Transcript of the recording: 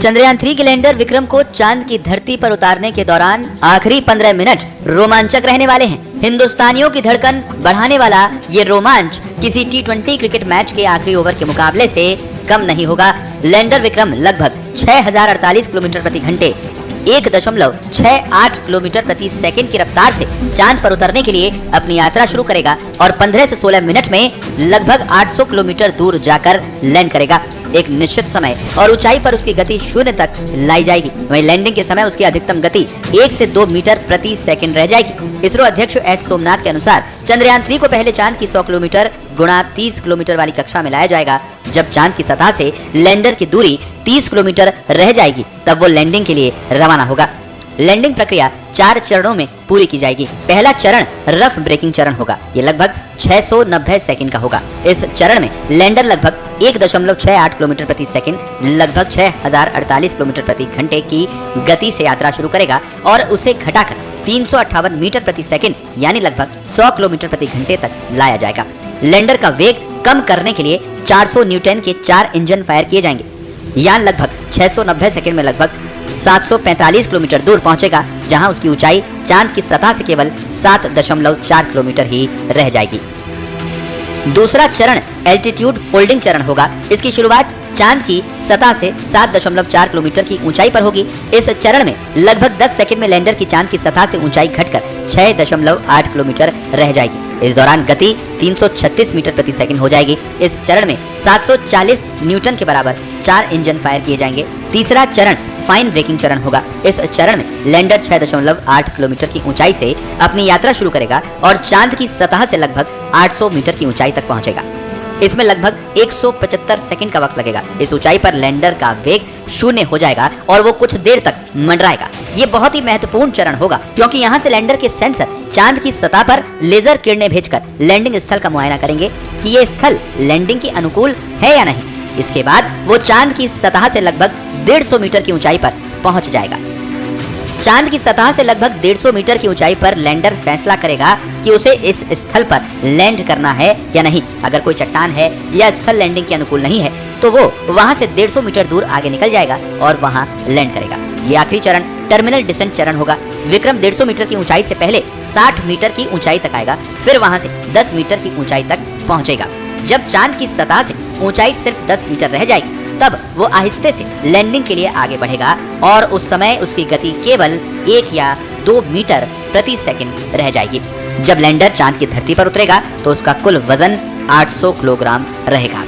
चंद्रयान 3 के लैंडर विक्रम को चांद की धरती पर उतारने के दौरान आखिरी 15 मिनट रोमांचक रहने वाले हैं। हिंदुस्तानियों की धड़कन बढ़ाने वाला ये रोमांच किसी T20 क्रिकेट मैच के आखिरी ओवर के मुकाबले से कम नहीं होगा। लैंडर विक्रम लगभग 6048 किलोमीटर प्रति घंटे 1.68 किलोमीटर प्रति सेकंड की रफ्तार से चांद पर उतरने के लिए अपनी यात्रा शुरू करेगा और 15 से 16 मिनट में लगभग 800 किलोमीटर दूर जाकर लैंड करेगा। एक निश्चित समय और ऊंचाई पर उसकी गति 0 तक लाई जाएगी। वहीं लैंडिंग के समय उसकी अधिकतम गति 1 से 2 मीटर प्रति सेकंड रह जाएगी। इसरो अध्यक्ष एच सोमनाथ के अनुसार चंद्रयान 3 को पहले चांद की 100 किलोमीटर गुणा 30 किलोमीटर वाली कक्षा में लाया जाएगा। जब चांद की सतह से लैंडर की दूरी 30 किलोमीटर रह जाएगी तब वो लैंडिंग के लिए रवाना होगा। लैंडिंग प्रक्रिया 4 चरणों में पूरी की जाएगी। पहला चरण रफ ब्रेकिंग चरण होगा। ये लगभग 690 सेकंड का होगा। इस चरण में लैंडर लगभग 1.68 किलोमीटर प्रति सेकंड लगभग 6048 किलोमीटर प्रति घंटे की गति से यात्रा शुरू करेगा और उसे घटाकर 358 मीटर प्रति सेकंड यानी लगभग 100 किलोमीटर प्रति घंटे तक लाया जाएगा। लैंडर का वेग कम करने के लिए 400 न्यूटन के 4 इंजन फायर किए जाएंगे। यान लगभग 690 सेकंड में लगभग 745 किलोमीटर दूर पहुंचेगा, जहां उसकी ऊंचाई चांद की सतह से केवल 7.4 किलोमीटर ही रह जाएगी। दूसरा चरण एल्टीट्यूड होल्डिंग चरण होगा। इसकी शुरुआत चांद की सतह से 7.4 किलोमीटर की ऊंचाई पर होगी। इस चरण में लगभग 10 सेकंड में लैंडर की चांद की सतह से ऊंचाई घटकर 6.8 किलोमीटर रह जाएगी। इस दौरान गति 336 मीटर प्रति सेकंड हो जाएगी। इस चरण में 740 न्यूटन के बराबर 4 इंजन फायर किए जाएंगे। तीसरा चरण फाइन ब्रेकिंग चरण होगा। इस चरण में लैंडर 6.8 किलोमीटर की ऊंचाई से अपनी यात्रा शुरू करेगा और चांद की सतह से लगभग 800 मीटर की ऊंचाई तक पहुंचेगा। इसमें लगभग 175 सेकंड का वक्त लगेगा। इस ऊंचाई पर लैंडर का वेग 0 हो जाएगा और वो कुछ देर तक मंडराएगा। ये बहुत ही महत्वपूर्ण चरण होगा क्योंकि यहाँ से लैंडर के सेंसर चांद की सतह पर लेजर किरणें भेजकर लैंडिंग स्थल का मुआयना करेंगे कि ये स्थल लैंडिंग के अनुकूल है या नहीं। इसके बाद वो चांद की सतह से लगभग 150 मीटर की ऊंचाई पर पहुंच जाएगा। चांद की सतह से लगभग 150 मीटर की ऊंचाई पर लैंडर फैसला करेगा कि उसे इस स्थल पर लैंड करना है या नहीं। अगर कोई चट्टान है या स्थल लैंडिंग के अनुकूल नहीं है तो वो वहां से 150 मीटर दूर आगे निकल जाएगा और वहां लैंड करेगा। ये आखिरी चरण टर्मिनल डिसेंट चरण होगा। विक्रम 150 मीटर की ऊंचाई से पहले 60 मीटर की ऊंचाई तक आएगा, फिर वहां से 10 मीटर की ऊंचाई तक पहुंचेगा। जब चांद की सतह से ऊंचाई सिर्फ 10 मीटर रह जाएगी तब वो आहिस्ते से लैंडिंग के लिए आगे बढ़ेगा और उस समय उसकी गति केवल 1 या 2 मीटर प्रति सेकंड रह जाएगी। जब लैंडर चांद की धरती पर उतरेगा तो उसका कुल वजन 800 किलोग्राम रहेगा।